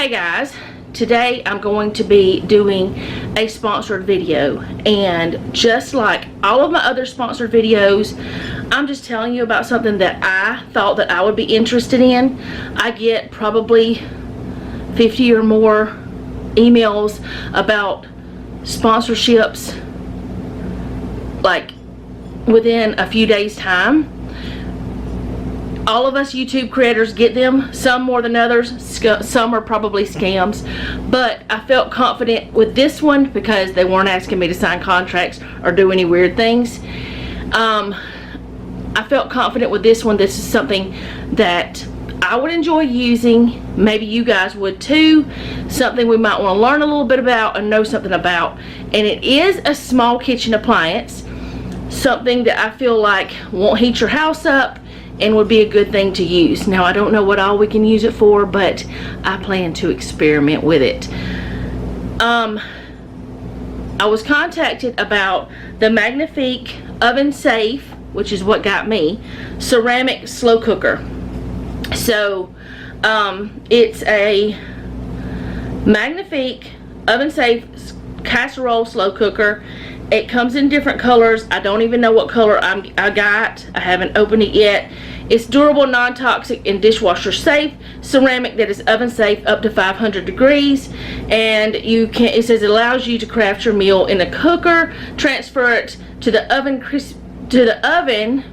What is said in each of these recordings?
Hey guys, today I'm going to be doing a sponsored video, and just like all of my other sponsored videos, I'm just telling you about something that I thought that I would be interested in. I get probably 50 or more emails about sponsorships like within a few days time. All of us YouTube creators get them, some more than others, some are probably scams, but I felt confident with this one because they weren't asking me to sign contracts or do any weird things. I felt confident with this one. This is something that I would enjoy using. Maybe you guys would too. Something we might want to learn a little bit about and know something about. And it is a small kitchen appliance, something that I feel like won't heat your house up and would be a good thing to use. Now, I don't know what all we can use it for, but I plan to experiment with it. I was contacted about the Magnifique oven safe, which is what got me, ceramic slow cooker. So it's a Magnifique oven safe casserole slow cooker. It comes in different colors. I don't even know what color I got. I haven't opened it yet. It's durable, non-toxic, and dishwasher safe. Ceramic that is oven safe up to 500 degrees. And it says it allows you to craft your meal in a cooker, transfer it to the oven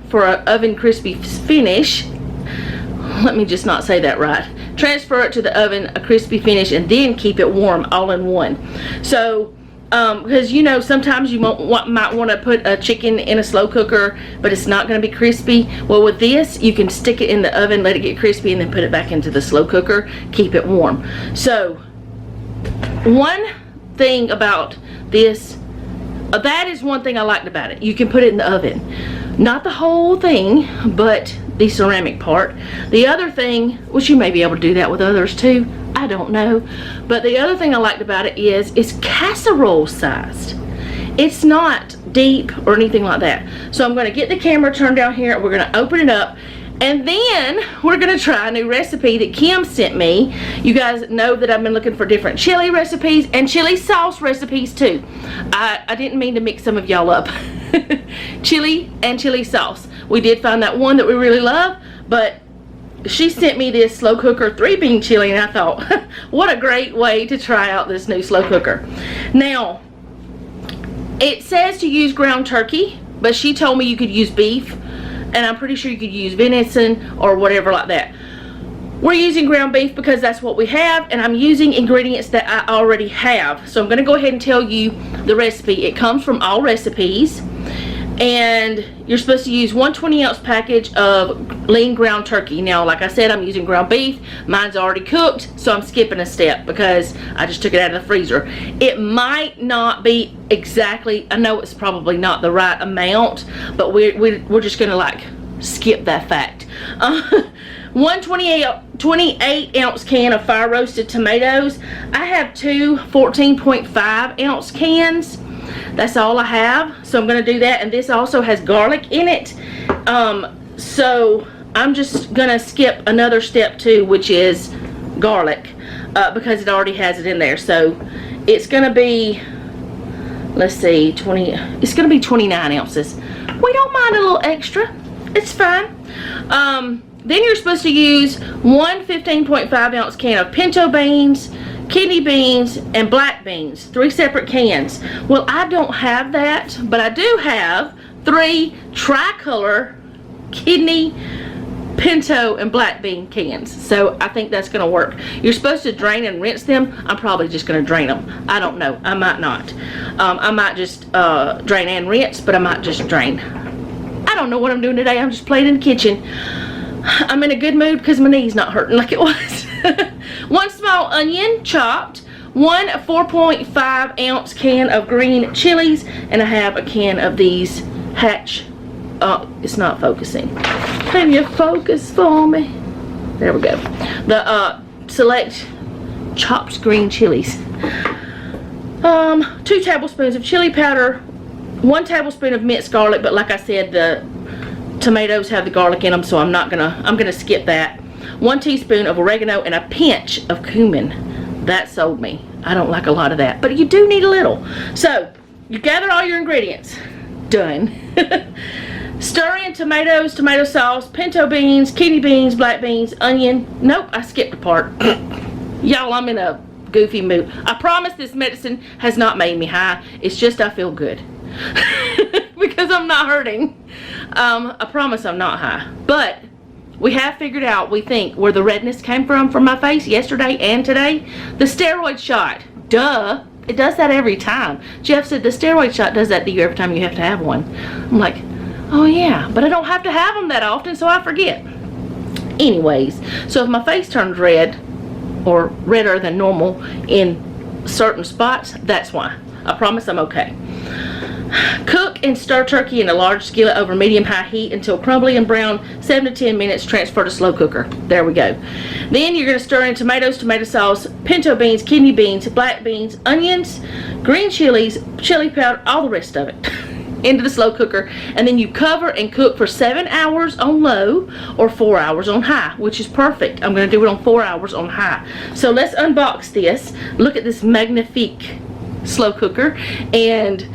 for an oven crispy finish. Let me just not say that right. Transfer it to the oven, a crispy finish, and then keep it warm all in one. So because you know sometimes you might want to put a chicken in a slow cooker but it's not going to be crispy. Well, with this you can stick it in the oven, let it get crispy, and then put it back into the slow cooker, keep it warm. So one thing about this, that is one thing I liked about it. You can put it in the oven, not the whole thing but the ceramic part. The other thing, which you may be able to do that with others too, I don't know, but the other thing I liked about it is it's casserole sized. It's not deep or anything like that. So I'm going to get the camera turned down here, we're going to open it up, and then we're going to try a new recipe that Kim sent me. You guys know that I've been looking for different chili recipes and chili sauce recipes too. I didn't mean to mix some of y'all up. Chili and chili sauce. We did find that one that we really love, but she sent me this slow cooker 3-bean chili, and I thought, what a great way to try out this new slow cooker. Now, it says to use ground turkey, but she told me you could use beef, and I'm pretty sure you could use venison or whatever like that. We're using ground beef because that's what we have, and I'm using ingredients that I already have. So I'm going to go ahead and tell you the recipe. It comes from All Recipes, and you're supposed to use 120-ounce package of lean ground turkey. Now, like I said, I'm using ground beef. Mine's already cooked, so I'm skipping a step because I just took it out of the freezer. It might not be exactly, I know it's probably not the right amount, but we're just going to like skip that fact. 28-ounce can of fire roasted tomatoes. I have two 14.5-ounce cans. That's all I have, so I'm going to do that. And this also has garlic in it, so I'm just going to skip another step too, which is garlic, because it already has it in there. So it's going to be, let's see, it's going to be 29 ounces. We don't mind a little extra, it's fine. Then you're supposed to use one 15.5-ounce can of pinto beans, kidney beans, and black beans. 3 separate cans. Well, I don't have that, but I do have 3 tricolor kidney, pinto, and black bean cans. So I think that's going to work. You're supposed to drain and rinse them. I'm probably just going to drain them. I don't know. I might not. I might just drain and rinse, but I might just drain. I don't know what I'm doing today. I'm just playing in the kitchen. I'm in a good mood because my knee's not hurting like it was. 1 small onion chopped, 1 4.5-ounce can of green chilies, and I have a can of these Hatch. It's not focusing. Can you focus for me? There we go. The select chopped green chilies. 2 tablespoons of chili powder, 1 tablespoon of minced garlic, but like I said, the tomatoes have the garlic in them, so I'm gonna skip that. 1 teaspoon of oregano and a pinch of cumin. That sold me. I don't like a lot of that, but you do need a little. So you gather all your ingredients. Done. Stir in tomatoes, tomato sauce, pinto beans, kidney beans, black beans, onion. Nope, I skipped a part. Y'all, I'm in a goofy mood. I promise this medicine has not made me high. It's just I feel good. Because I'm not hurting. I promise I'm not high. But we have figured out, we think, where the redness came from my face yesterday and today. The steroid shot. Duh. It does that every time. Jeff said the steroid shot does that to you every time you have to have one. I'm like, oh yeah, but I don't have to have them that often, so I forget. Anyways, so if my face turns red, or redder than normal in certain spots, that's why. I promise I'm okay. Cook and stir turkey in a large skillet over medium-high heat until crumbly and brown, 7 to 10 minutes, transfer to slow cooker. There we go. Then you're going to stir in tomatoes, tomato sauce, pinto beans, kidney beans, black beans, onions, green chilies, chili powder, all the rest of it into the slow cooker, and then you cover and cook for 7 hours on low or 4 hours on high, which is perfect. I'm going to do it on 4 hours on high. So let's unbox this. Look at this Magnifique slow cooker, and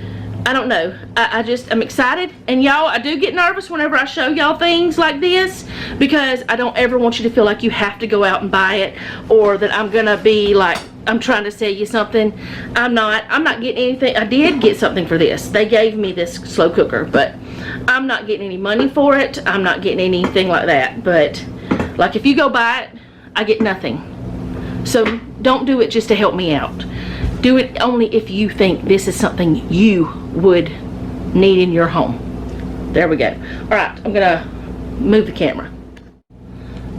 I don't know, I'm excited, and y'all, I do get nervous whenever I show y'all things like this, because I don't ever want you to feel like you have to go out and buy it, or that I'm gonna be like, I'm trying to sell you something. I'm not getting anything. I did get something for this. They gave me this slow cooker, but I'm not getting any money for it. I'm not getting anything like that, but like if you go buy it, I get nothing. So don't do it just to help me out. Do it only if you think this is something you would need in your home. There we go. All right, I'm gonna move the camera.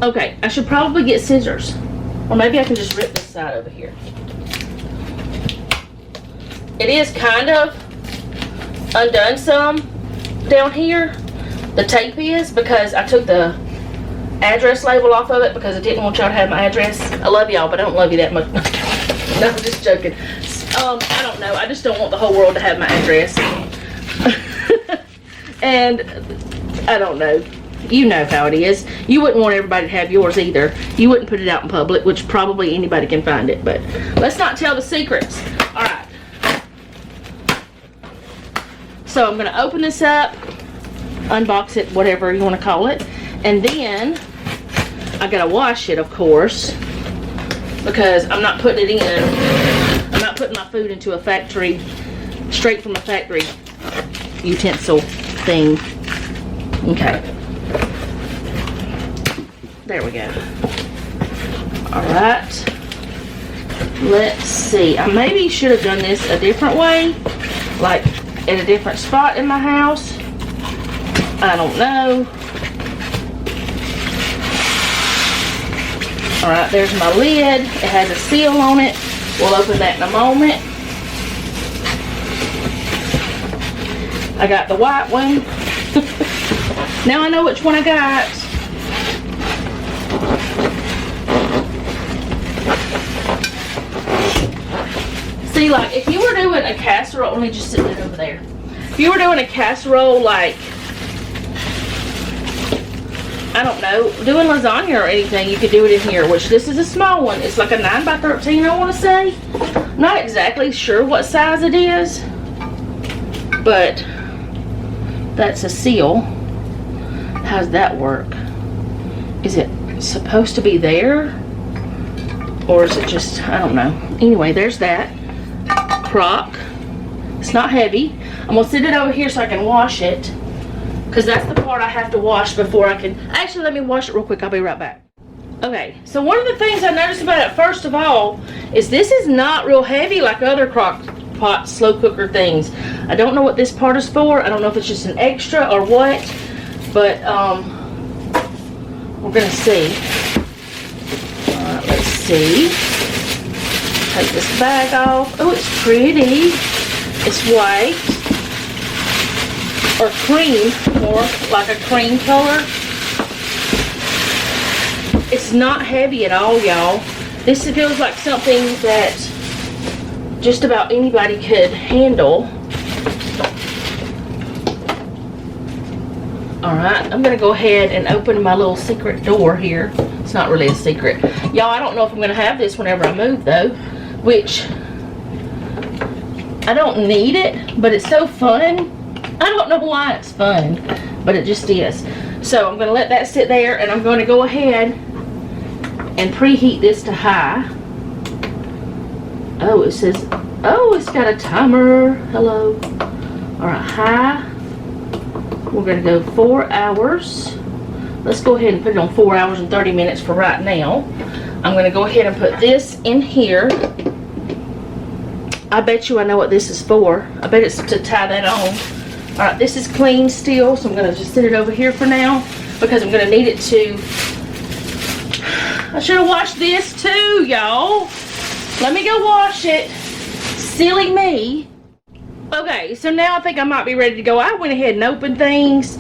Okay, I should probably get scissors, or maybe I can just rip this side over here. It is kind of undone some down here. The tape is, because I took the address label off of it because I didn't want y'all to have my address. I love y'all, but I don't love you that much. No, I'm just joking. I don't know. I just don't want the whole world to have my address. And I don't know. You know how it is. You wouldn't want everybody to have yours either. You wouldn't put it out in public, which probably anybody can find it. But let's not tell the secrets. All right. So I'm going to open this up, unbox it, whatever you want to call it. And then I got to wash it, of course, because I'm not putting it in. I'm not putting my food into a factory, straight from a factory utensil thing. Okay. There we go. Alright. Let's see. I maybe should have done this a different way, like at a different spot in my house. I don't know. Alright, there's my lid. It has a seal on it. We'll open that in a moment. I got the white one. Now I know which one I got. See, like, if you were doing a casserole, let me just sit it over there. If you were doing a casserole, like, I don't know, doing lasagna or anything, you could do it in here, which this is a small one. It's like a 9 by 13, I want to say. Not exactly sure what size it is, but that's a seal. How's that work? Is it supposed to be there? Or is it just, I don't know. Anyway, there's that. Crock. It's not heavy. I'm going to sit it over here so I can wash it, because that's the part I have to wash before I can. Actually, let me wash it real quick. I'll be right back. Okay, so one of the things I noticed about it, first of all, is this is not real heavy like other crock pot slow cooker things. I don't know what this part is for. I don't know if it's just an extra or what, but we're gonna see. Let's see. Take this bag off. Oh, it's pretty. It's white. Or cream, more like a cream color. It's not heavy at all, y'all. This feels like something that just about anybody could handle. Alright, I'm going to go ahead and open my little secret door here. It's not really a secret. Y'all, I don't know if I'm going to have this whenever I move, though. Which, I don't need it, but it's so fun. I don't know why it's fun, but it just is. So I'm going to let that sit there, and I'm going to go ahead and preheat this to high. Oh, it says, oh, it's got a timer. Hello. All right, high. We're going to go 4 hours. Let's go ahead and put it on 4 hours and 30 minutes for right now. I'm going to go ahead and put this in here. I bet you I know what this is for. I bet it's to tie that on. All right, this is clean still, so I'm going to just set it over here for now because I'm going to need it to... I should have washed this too, y'all. Let me go wash it. Silly me. Okay, so now I think I might be ready to go. I went ahead and opened things.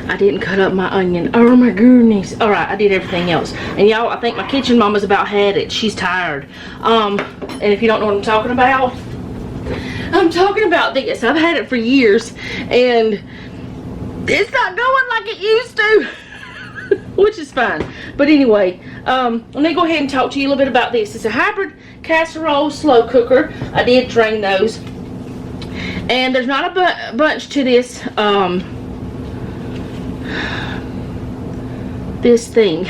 I didn't cut up my onion. Oh my goodness. All right, I did everything else. And y'all, I think my kitchen mama's about had it. She's tired. And if you don't know what I'm talking about, I'm talking about this. I've had it for years, and it's not going like it used to, which is fine. But anyway, let me go ahead and talk to you a little bit about this. It's a hybrid casserole slow cooker. I did drain those, and there's not a bunch to this this thing.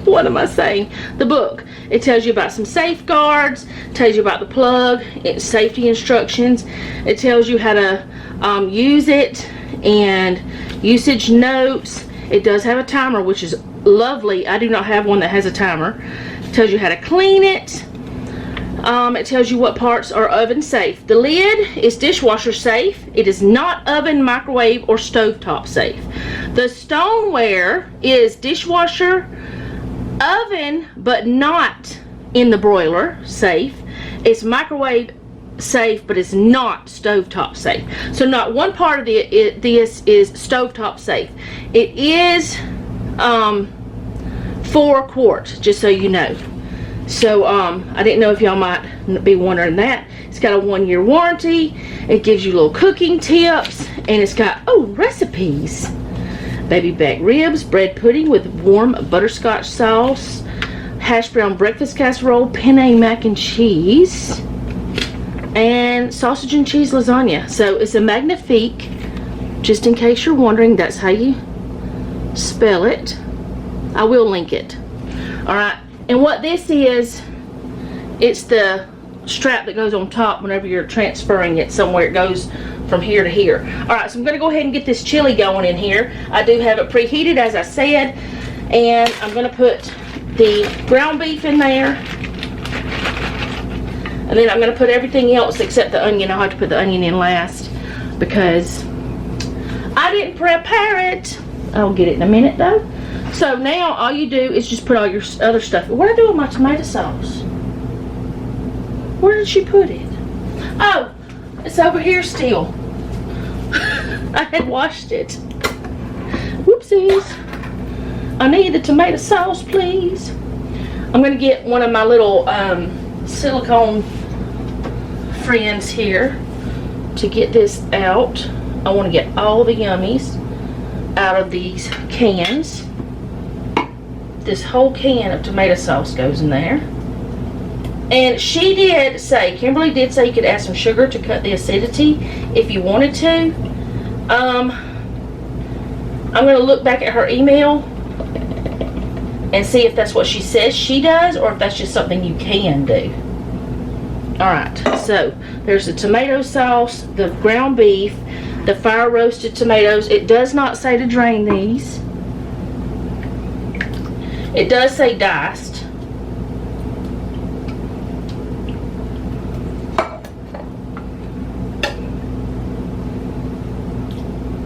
What am I saying? The book. It tells you about some safeguards, tells you about the plug, it's safety instructions. It tells you how to use it and usage notes. It does have a timer, which is lovely. I do not have one that has a timer. It tells you how to clean it. It tells you what parts are oven safe. The lid is dishwasher safe. It is not oven, microwave, or stovetop safe. The stoneware is dishwasher, oven, but not in the broiler safe. It's microwave safe, but it's not stovetop safe. So not one part of this is stovetop safe. It is 4 quart, just so you know. So I didn't know if y'all might be wondering that. It's got a 1-year warranty. It gives you little cooking tips, and it's got, oh, recipes. Baby back ribs, bread pudding with warm butterscotch sauce, hash brown breakfast casserole, penne mac and cheese, and sausage and cheese lasagna. So it's a Magnifique, just in case you're wondering. That's how you spell it. I will link it. All right. And what this is, it's the strap that goes on top whenever you're transferring it somewhere. It goes from here to here. All right, so I'm going to go ahead and get this chili going in here. I do have it preheated, as I said, and I'm going to put the ground beef in there, and then I'm going to put everything else except the onion. I'll have to put the onion in last because I didn't prepare it. I'll get it in a minute though. So now all you do is just put all your other stuff. What did I do with my tomato sauce? Where did she put it? Oh, it's over here still. I had washed it. Whoopsies. I need the tomato sauce, please. I'm going to get one of my little silicone friends here to get this out. I want to get all the yummies out of these cans. This whole can of tomato sauce goes in there. And she did say, Kimberly did say you could add some sugar to cut the acidity if you wanted to. I'm going to look back at her email and see if that's what she says she does or if that's just something you can do. Alright, so there's the tomato sauce, the ground beef, the fire roasted tomatoes. It does not say to drain these. It does say diced.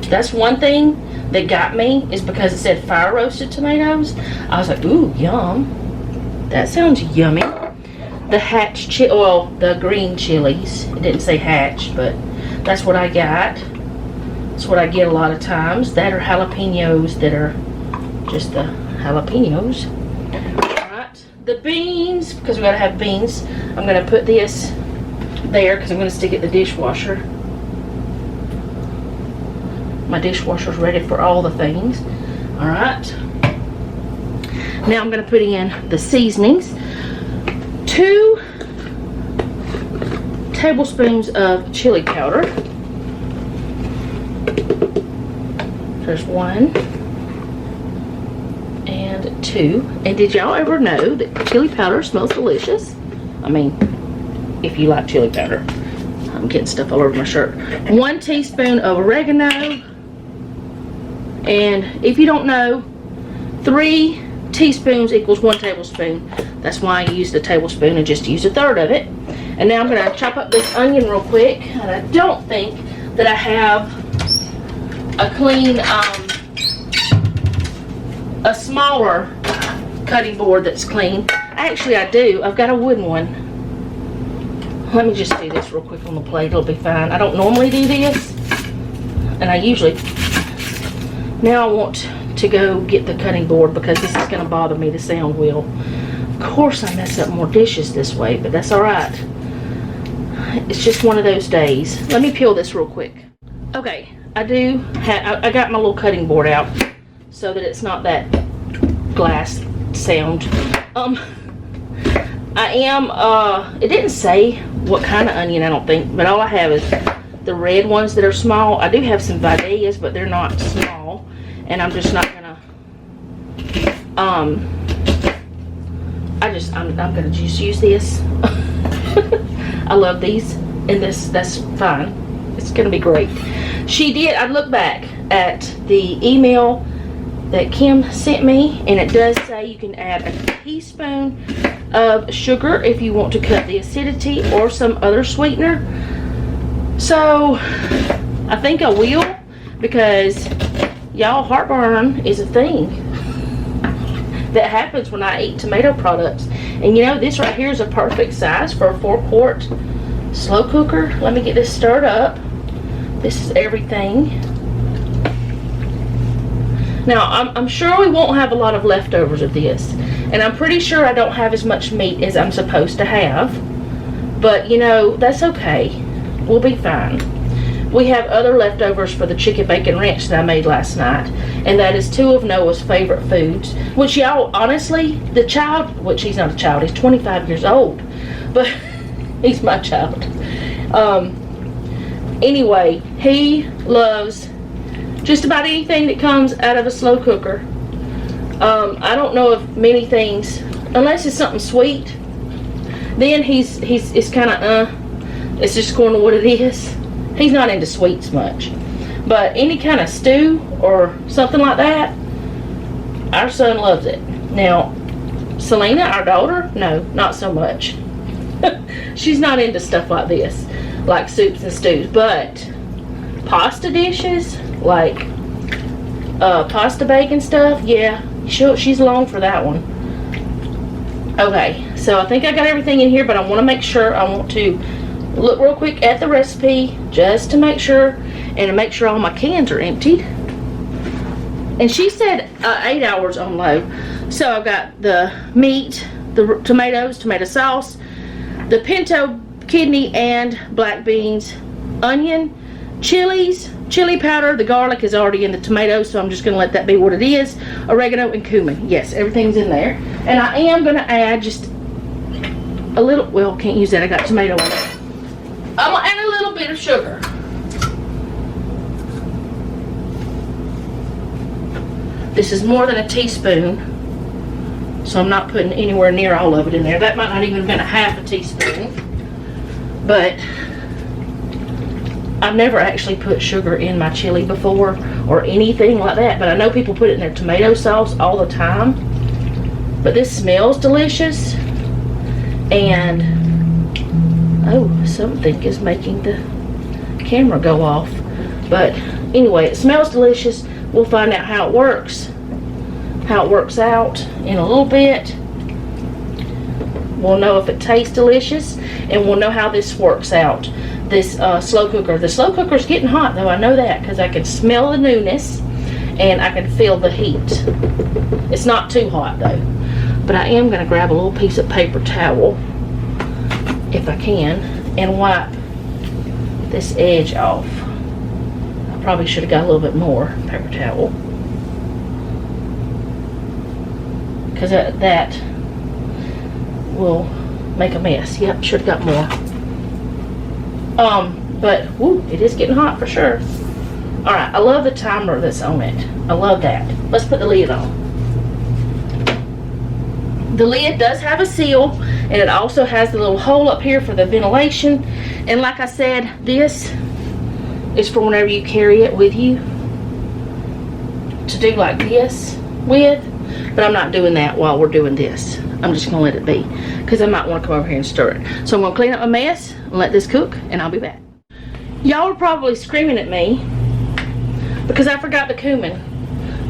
That's one thing that got me, is because it said fire roasted tomatoes. I was like, ooh, yum. That sounds yummy. The hatch chili, well, the green chilies. It didn't say hatch, but that's what I got. That's what I get a lot of times. That are jalapenos that are just the jalapenos. Alright, the beans, because we gotta have beans. I'm gonna put this there because I'm gonna stick it in the dishwasher. My dishwasher's ready for all the things. Alright. Now I'm going to put in the seasonings. 2 tablespoons of chili powder. There's 1 and 2. And did y'all ever know that chili powder smells delicious? I mean, if you like chili powder. I'm getting stuff all over my shirt. 1 teaspoon of oregano. And if you don't know, 3 teaspoons equals 1 tablespoon. That's why I used a tablespoon and just used 1/3 of it. And now I'm going to chop up this onion real quick. And I don't think that I have a clean, a smaller cutting board that's clean. Actually, I do. I've got a wooden one. Let me just do this real quick on the plate. It'll be fine. I don't normally do this. And I usually... Now I want to go get the cutting board because this is going to bother me, the sound wheel. Of course I mess up more dishes this way, but that's alright. It's just one of those days. Let me peel this real quick. Okay, I got my little cutting board out so that it's not that glass sound. It didn't say what kind of onion, I don't think, but all I have is the red ones that are small. I do have some Vidalias, but they're not small, and I'm just not gonna, I'm gonna just use this. I love these, and that's fine. It's gonna be great. I looked back at the email that Kim sent me, and it does say you can add a teaspoon of sugar if you want to cut the acidity or some other sweetener. So I think I will, because y'all, heartburn is a thing that happens when I eat tomato products. And you know, this right here is a perfect size for a 4-quart slow cooker. Let me get this stirred up. This is everything. Now, I'm sure we won't have a lot of leftovers of this. And I'm pretty sure I don't have as much meat as I'm supposed to have. But, you know, that's okay. We'll be fine. We have other leftovers for the chicken bacon ranch that I made last night. And that is 2 of Noah's favorite foods. Which, y'all, honestly, the child, which he's not a child, he's 25 years old. But he's my child. Anyway, he loves just about anything that comes out of a slow cooker. I don't know of many things, unless it's something sweet, then it's kind of it's just going to what it is. He's not into sweets much, but any kind of stew or something like that, our son loves it. Now, Selena, our daughter, no, not so much. She's not into stuff like this, like soups and stews, but pasta dishes, like pasta bake and stuff, yeah, she's along for that one. Okay, so I think I got everything in here, but I want to make sure, I want to look real quick at the recipe just to make sure, and to make sure all my cans are emptied. And she said 8 hours on low. So I've got the meat, the tomatoes, tomato sauce, the pinto kidney and black beans, onion, chilies, chili powder. The garlic is already in the tomatoes, so I'm just going to let that be what it is. Oregano and cumin. Yes, everything's in there. And I am going to add just a little, well, can't use that. I got tomato in it. I'm going to add a little bit of sugar. This is more than a teaspoon, so I'm not putting anywhere near all of it in there. That might not even have been a half a teaspoon. But I've never actually put sugar in my chili before or anything like that. But I know people put it in their tomato sauce all the time. But this smells delicious. And, oh, something is making the camera go off. But anyway, it smells delicious. We'll find out how it works out in a little bit. We'll know if it tastes delicious, and we'll know how this works out. This slow cooker. The slow cooker's getting hot, though. I know that because I can smell the newness and I can feel the heat. It's not too hot, though. But I am going to grab a little piece of paper towel, if I can, and wipe this edge off. I probably should have got a little bit more paper towel. because that will make a mess. Yep, should have got more. But woo, it is getting hot for sure. All right, I love the timer that's on it. I love that. Let's put the lid on. The lid does have a seal, and it also has the little hole up here for the ventilation. And like I said, this is for whenever you carry it with you to do like this with, but I'm not doing that while we're doing this. I'm just gonna let it be because I might want to come over here and stir it. So I'm gonna clean up my mess and let this cook, and I'll be back. Y'all are probably screaming at me because I forgot the cumin.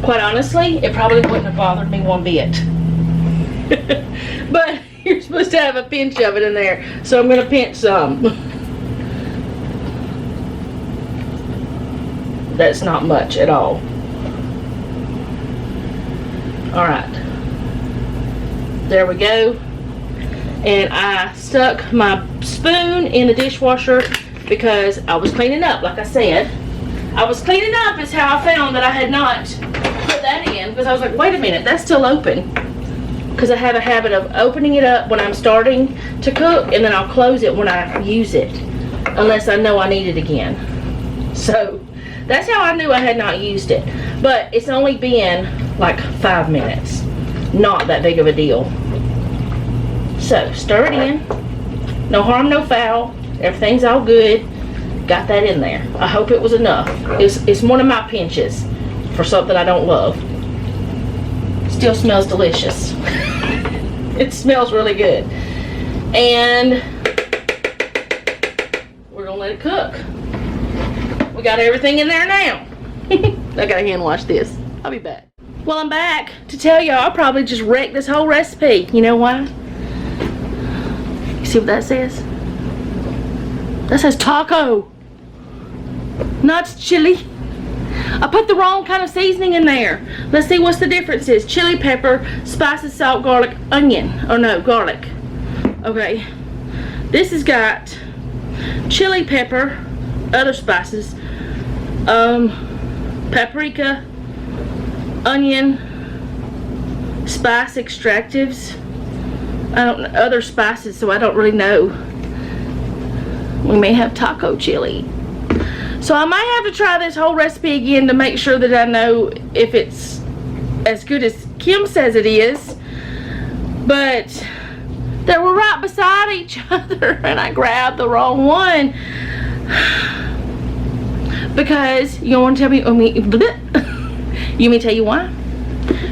Quite honestly, it probably wouldn't have bothered me one bit. But you're supposed to have a pinch of it in there, so I'm gonna pinch some. That's not much at all. All right, there we go. And I stuck my spoon in the dishwasher because I was cleaning up, like I said. I was cleaning up is how I found that I had not put that in, because I was like, wait a minute, that's still open. Because I have a habit of opening it up when I'm starting to cook, and then I'll close it when I use it, unless I know I need it again. So that's how I knew I had not used it. But it's only been like 5 minutes. Not that big of a deal. So stir it in. No harm, no foul. Everything's all good. Got that in there. I hope it was enough. It's one of my pinches for something I don't love. Still smells delicious. It smells really good. And we're gonna let it cook. We got everything in there now. I gotta hand wash this. I'll be back. Well, I'm back to tell y'all I probably just wrecked this whole recipe. You know why? You see what that says? That says taco, not chili. I put the wrong kind of seasoning in there. Let's see what's the difference is. Chili pepper, spices, salt, garlic, onion. Oh no, garlic. Okay. This has got chili pepper, other spices, paprika, onion, spice extractives, other spices, so I don't really know. We may have taco chili. So I might have to try this whole recipe again to make sure that I know if it's as good as Kim says it is. But they were right beside each other and I grabbed the wrong one. Because, you want to tell me, you want me to tell you why?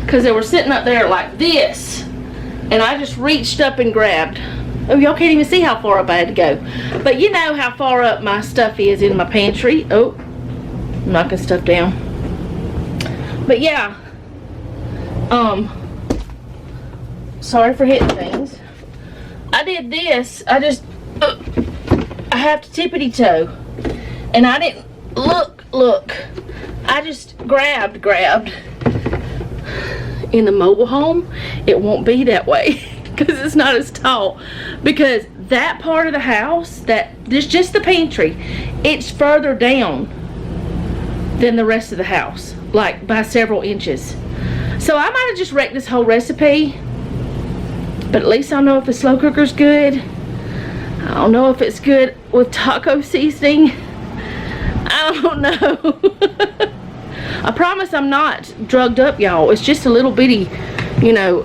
Because they were sitting up there like this. And I just reached up and grabbed. Oh, y'all can't even see how far up I had to go. But you know how far up my stuff is in my pantry. Oh, I'm knocking stuff down. But yeah. Sorry for hitting things. I did this. I have to tippity toe. And I didn't look. I just grabbed. In the mobile home, it won't be that way. Because it's not as tall. Because that part of the house, there's just the pantry, it's further down than the rest of the house, like by several inches. So I might have just wrecked this whole recipe, but at least I'll know if the slow cooker's good. I don't know if it's good with taco seasoning. I don't know. I promise I'm not drugged up, y'all. It's just a little bitty, you know,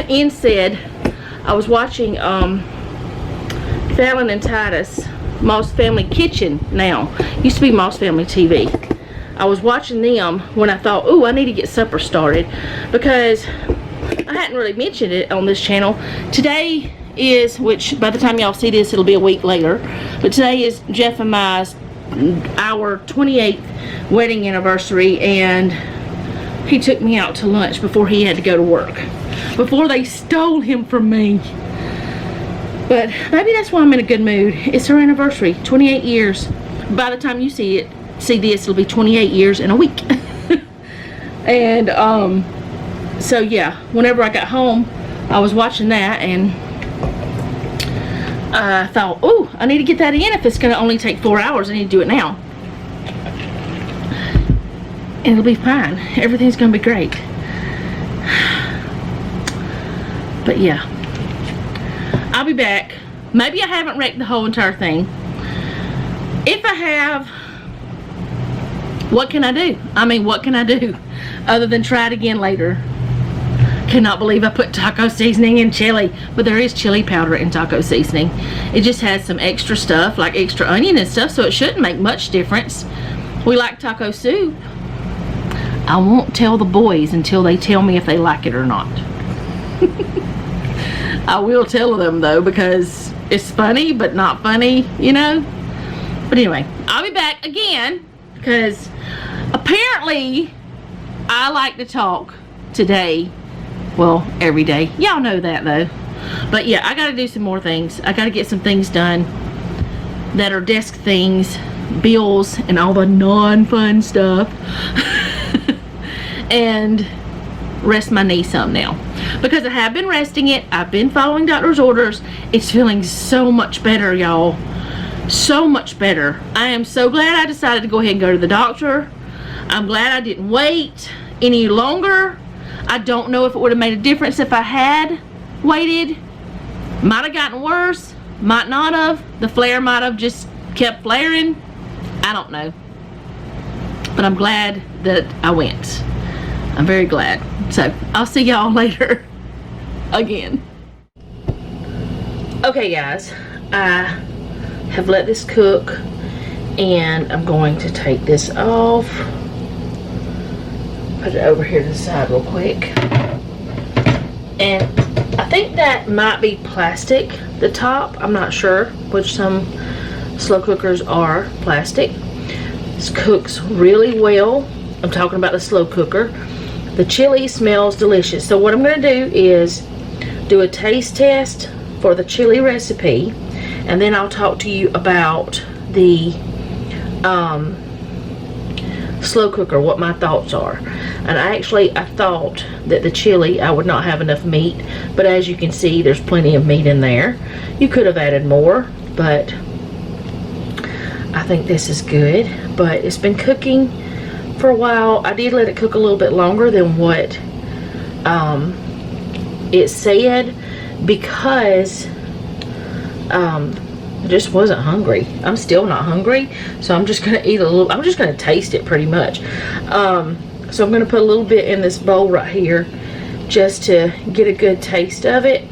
instead, I was watching Fallon and Titus, Moss Family Kitchen now. Used to be Moss Family TV. I was watching them when I thought, oh, I need to get supper started. Because I hadn't really mentioned it on this channel. Today is, which by the time y'all see this, it'll be a week later. But today is Jeff and our 28th wedding anniversary. And he took me out to lunch before he had to go to work. Before they stole him from me. But maybe that's why I'm in a good mood. It's her anniversary, 28 years. By the time you see this, it'll be 28 years in a week. And so yeah, whenever I got home, I was watching that and I thought, oh, I need to get that in. If it's gonna only take 4 hours, I need to do it now. And it'll be fine. Everything's gonna be great. But yeah, I'll be back. Maybe I haven't wrecked the whole entire thing. If I have, what can I do? I mean, what can I do other than try it again later? Cannot believe I put taco seasoning in chili, but there is chili powder in taco seasoning. It just has some extra stuff, like extra onion and stuff, so it shouldn't make much difference. We like taco soup. I won't tell the boys until they tell me if they like it or not. I will tell them though, because it's funny but not funny, you know. But anyway, I'll be back again because apparently I like to talk today. Well, every day. Y'all know that though. But yeah, I gotta do some more things. I gotta get some things done that are desk things, bills, and all the non-fun stuff. And rest my knee some now. Because I have been resting it. I've been following doctor's orders. It's feeling so much better, y'all. So much better. I am so glad I decided to go ahead and go to the doctor. I'm glad I didn't wait any longer. I don't know if it would have made a difference if I had waited. Might have gotten worse. Might not have. The flare might have just kept flaring. I don't know. But I'm glad that I went. I'm very glad. So, I'll see y'all later. Again. Okay, guys. I have let this cook. And I'm going to take this off. Put it over here to the side real quick. And I think that might be plastic, the top. I'm not sure, which some slow cookers are plastic. This cooks really well. I'm talking about the slow cooker. The chili smells delicious. So what I'm going to do is do a taste test for the chili recipe, and then I'll talk to you about the slow cooker, what my thoughts are. And I thought that the chili, I would not have enough meat, but as you can see, there's plenty of meat in there. You could have added more, but I think this is good. But it's been cooking for a while. I did let it cook a little bit longer than what it said, because I just wasn't hungry. I'm still not hungry, so I'm just gonna eat a little. I'm just gonna taste it pretty much. So I'm gonna put a little bit in this bowl right here just to get a good taste of it.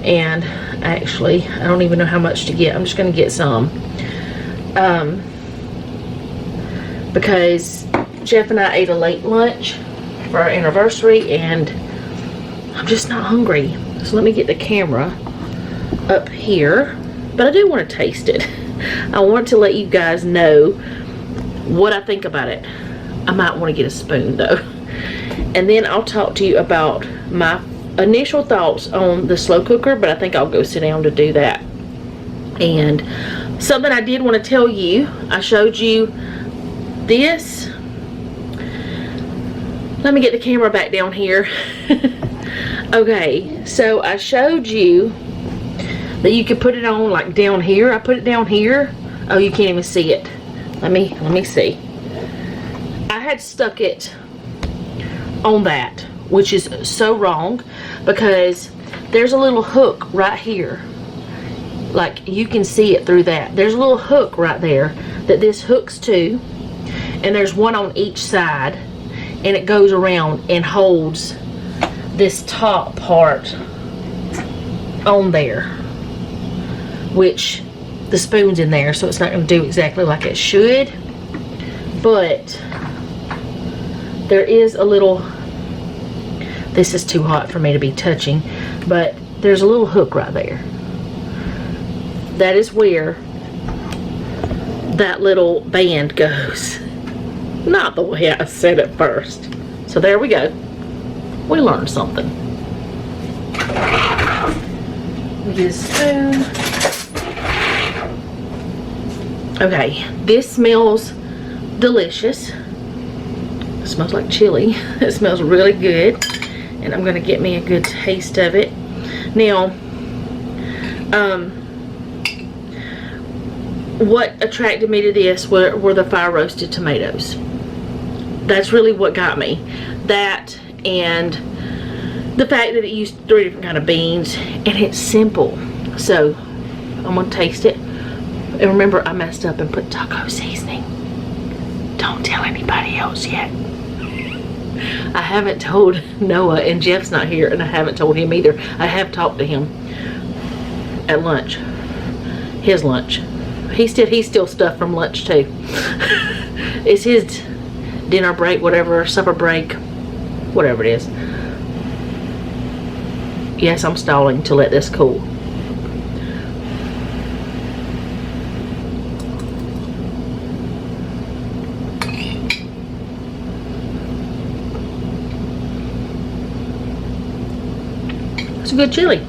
And actually, I don't even know how much to get. I'm just gonna get some. Because Jeff and I ate a late lunch for our anniversary and I'm just not hungry. So let me get the camera up here. But I do want to taste it. I want to let you guys know what I think about it. I might want to get a spoon though. And then I'll talk to you about my initial thoughts on the slow cooker, but I think I'll go sit down to do that. And something I did want to tell you, I showed you this. Let me get the camera back down here. Okay, so I showed you that you could put it on like down here. I put it down here. Oh, you can't even see it. Let me see. I had stuck it on that, which is so wrong, because there's a little hook right here. Like, you can see it through that. There's a little hook right there that this hooks to, and there's one on each side, and it goes around and holds this top part on there, which the spoon's in there, so it's not going to do exactly like it should. But there is a little, this is too hot for me to be touching, but there's a little hook right there. That is where that little band goes. Not the way I said it first. So there we go. We learned something. We get a spoon. Okay, this smells delicious. It smells like chili. It smells really good. And I'm gonna get me a good taste of it. Now, what attracted me to this were the fire roasted tomatoes. That's really what got me. That, and the fact that it used 3 different kind of beans, and it's simple. So I'm gonna taste it. And remember, I messed up and put taco seasoning. Don't tell anybody else yet. I haven't told Noah, and Jeff's not here, and I haven't told him either. I have talked to him at lunch. His lunch. He's still stuffed from lunch too. It's his dinner break, whatever, supper break, whatever it is. Yes, I'm stalling to let this cool. It's a good chili.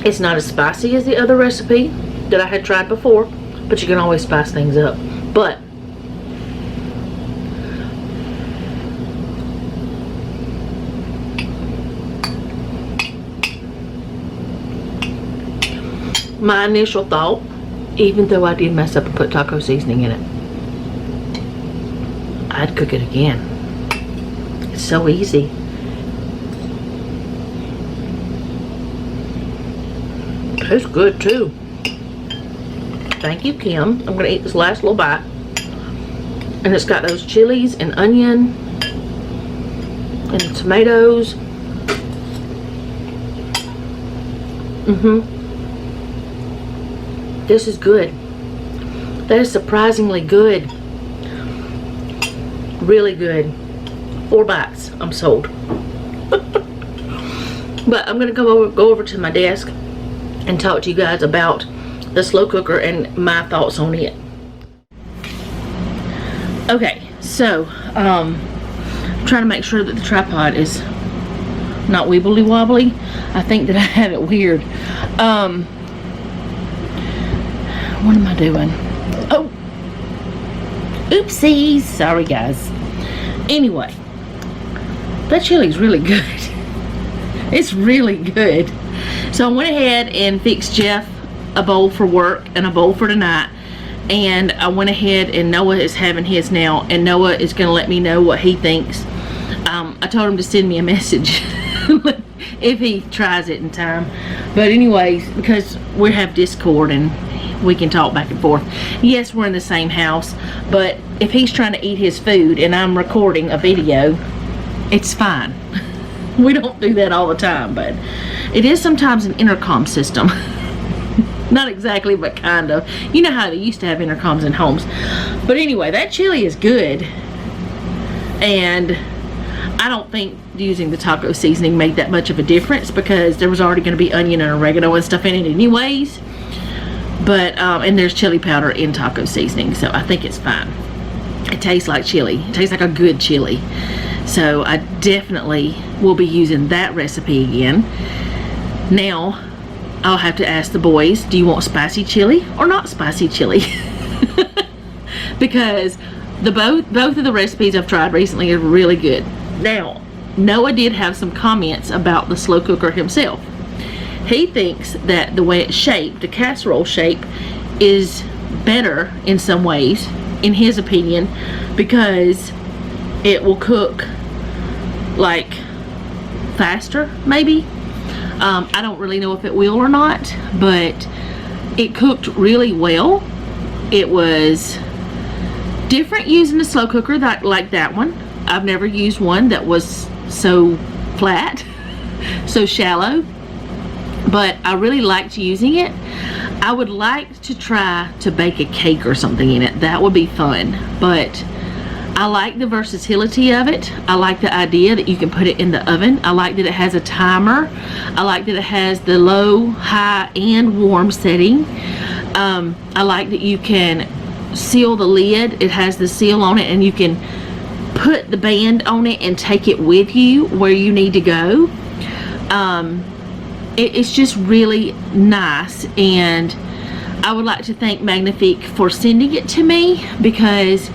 It's not as spicy as the other recipe that I had tried before, but you can always spice things up. But my initial thought, even though I did mess up and put taco seasoning in it, I'd cook it again. It's so easy. It's good too. Thank you, Kim. I'm gonna eat this last little bite. And it's got those chilies and onion and the tomatoes. This is good. That is surprisingly good. Really good. 4 bites. I'm sold. But I'm gonna go over to my desk and talk to you guys about the slow cooker and my thoughts on it. Okay, so I'm trying to make sure that the tripod is not wibbly wobbly. I think that I have it weird. What am I doing? Oh, oopsies, sorry guys. Anyway, that chili's really good. It's really good. So I went ahead and fixed Jeff a bowl for work and a bowl for tonight, and I went ahead, and Noah is having his now, and Noah is going to let me know what he thinks. I told him to send me a message if he tries it in time. But anyways, because we have Discord and we can talk back and forth. Yes, we're in the same house, but if he's trying to eat his food and I'm recording a video, it's fine. We don't do that all the time, but it is sometimes an intercom system. Not exactly, but kind of. You know how they used to have intercoms in homes. But anyway, that chili is good. And I don't think using the taco seasoning made that much of a difference, because there was already going to be onion and oregano and stuff in it anyways. But, and there's chili powder in taco seasoning, so I think it's fine. It tastes like chili. It tastes like a good chili. So I definitely will be using that recipe again. Now, I'll have to ask the boys, do you want spicy chili or not spicy chili? Because both of the recipes I've tried recently are really good. Now, Noah did have some comments about the slow cooker himself. He thinks that the way it's shaped, the casserole shape, is better in some ways, in his opinion, because it will cook like faster, maybe. I don't really know if it will or not, but it cooked really well. It was different using a slow cooker like that one. I've never used one that was so flat, so shallow, but I really liked using it. I would like to try to bake a cake or something in it. That would be fun, but I like the versatility of it. I like the idea that you can put it in the oven. I like that it has a timer. I like that it has the low, high, and warm setting. I like that you can seal the lid. It has the seal on it, and you can put the band on it and take it with you where you need to go. It's just really nice, and I would like to thank Magnifique for sending it to me, because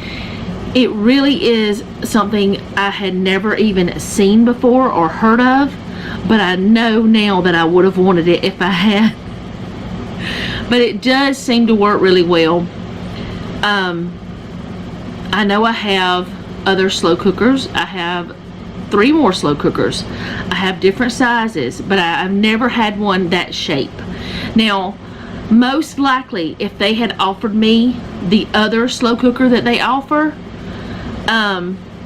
it really is something I had never even seen before or heard of, but I know now that I would have wanted it if I had. But it does seem to work really well. I know I have other slow cookers. I have 3 more slow cookers. I have different sizes, but I've never had one that shape. Now, most likely, if they had offered me the other slow cooker that they offer,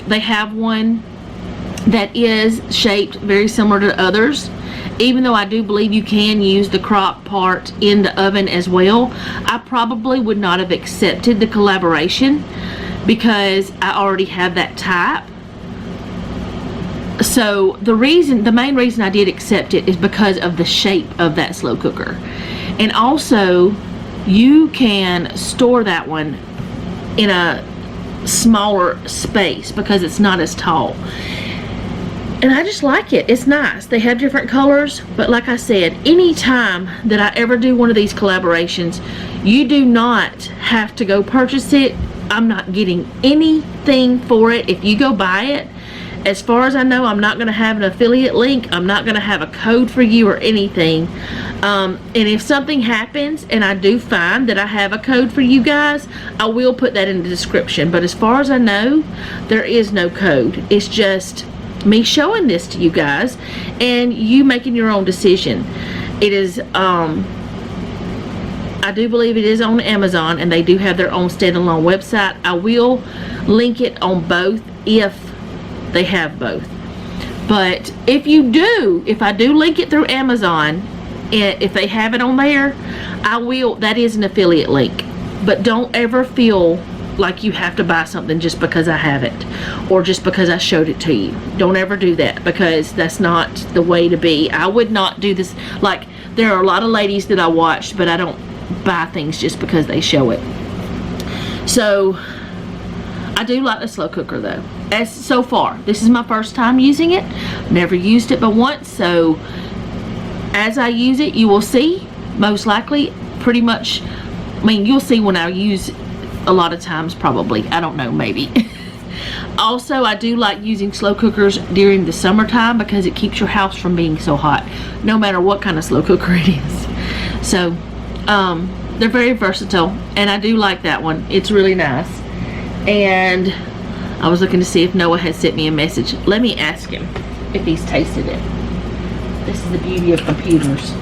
they have one that is shaped very similar to others. Even though I do believe you can use the crock part in the oven as well, I probably would not have accepted the collaboration because I already have that type. So the main reason I did accept it is because of the shape of that slow cooker. And also, you can store that one in a smaller space because it's not as tall. And I just like it. It's nice. They have different colors, but like I said, anytime that I ever do one of these collaborations, you do not have to go purchase it. I'm not getting anything for it if you go buy it. As far as I know, I'm not going to have an affiliate link. I'm not going to have a code for you or anything. And if something happens and I do find that I have a code for you guys, I will put that in the description. But as far as I know, there is no code. It's just me showing this to you guys and you making your own decision. It is I do believe it is on Amazon, and they do have their own standalone website. I will link it on both if they have both. But if I do link it through Amazon, if they have it on there, that is an affiliate link. But don't ever feel like you have to buy something just because I have it or just because I showed it to you. Don't ever do that, because that's not the way to be. I would not do this. Like, there are a lot of ladies that I watched, but I don't buy things just because they show it. So I do like the slow cooker though. So far, this is my first time using it. Never used it but once, so as I use it, you will see, most likely, pretty much, you'll see when I use a lot of times, probably. I don't know, maybe. Also, I do like using slow cookers during the summertime because it keeps your house from being so hot, no matter what kind of slow cooker it is. So, they're very versatile, and I do like that one. It's really nice. And I was looking to see if Noah had sent me a message. Let me ask him if he's tasted it. This is the beauty of computers.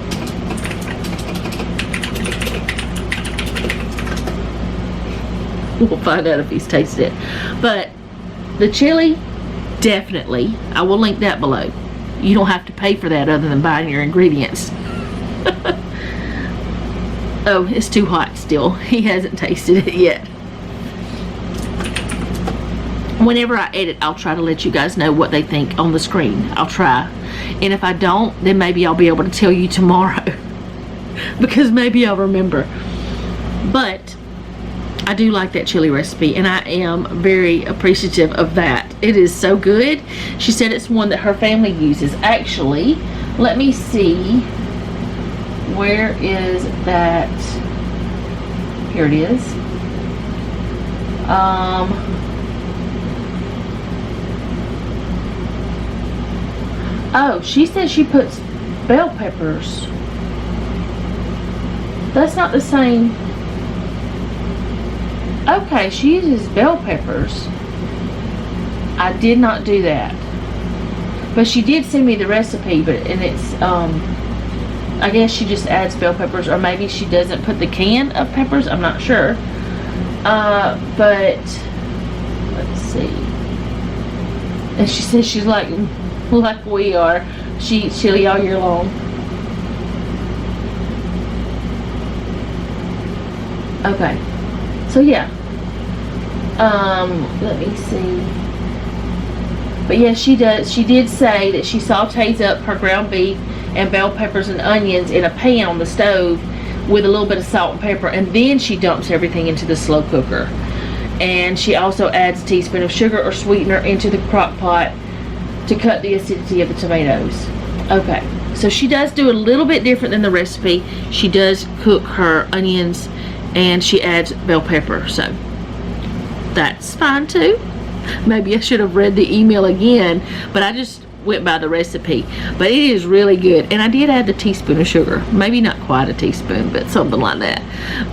We'll find out if he's tasted it. But the chili, definitely. I will link that below. You don't have to pay for that other than buying your ingredients. Oh, it's too hot still. He hasn't tasted it yet. Whenever I edit, I'll try to let you guys know what they think on the screen. I'll try. And if I don't, then maybe I'll be able to tell you tomorrow. Because maybe I'll remember. But I do like that chili recipe, and I am very appreciative of that. It is so good. She said it's one that her family uses. Actually, let me see. Where is that? Here it is. Oh, she said she puts bell peppers. That's not the same. Okay, she uses bell peppers. I did not do that. But she did send me the recipe, and it's, I guess she just adds bell peppers, or maybe she doesn't put the can of peppers. I'm not sure. But, let's see. And she says she's like we are. She eats chili all year long. Okay. So yeah, let me see. But yeah, she did say that she sautés up her ground beef and bell peppers and onions in a pan on the stove with a little bit of salt and pepper, and then she dumps everything into the slow cooker. And she also adds a teaspoon of sugar or sweetener into the crock pot to cut the acidity of the tomatoes. Okay, so she does do a little bit different than the recipe. She does cook her onions and she adds bell pepper, so that's fine too. Maybe I should have read the email again, but I just went by the recipe. But it is really good, and I did add the teaspoon of sugar. Maybe not quite a teaspoon, but something like that.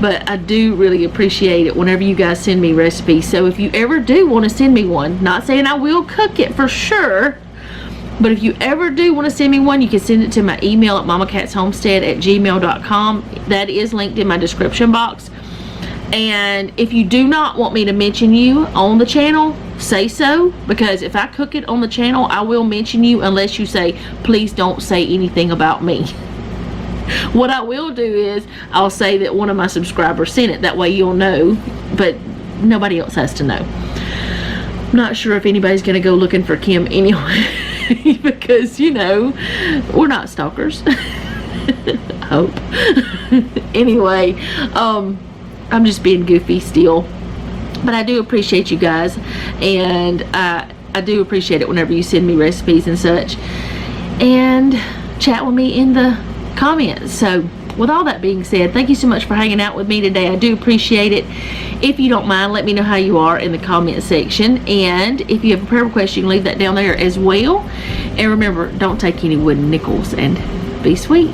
But I do really appreciate it whenever you guys send me recipes. So if you ever do want to send me one, not saying I will cook it for sure, But if you ever do want to send me one, you can send it to my email at mamacatshomestead@gmail.com. That is linked in my description box. And if you do not want me to mention you on the channel, say so, because if I cook it on the channel, I will mention you unless you say, please don't say anything about me. What I will do is I'll say that one of my subscribers sent it. That way you'll know, but nobody else has to know. I'm not sure if anybody's going to go looking for Kim anyway, because, you know, we're not stalkers. I hope. Anyway, I'm just being goofy still. But I do appreciate you guys, and I do appreciate it whenever you send me recipes and such, and chat with me in the comments. So with all that being said, thank you so much for hanging out with me today. I do appreciate it. If you don't mind, let me know how you are in the comment section, and if you have a prayer request, you can leave that down there as well. And remember, don't take any wooden nickels, and be sweet.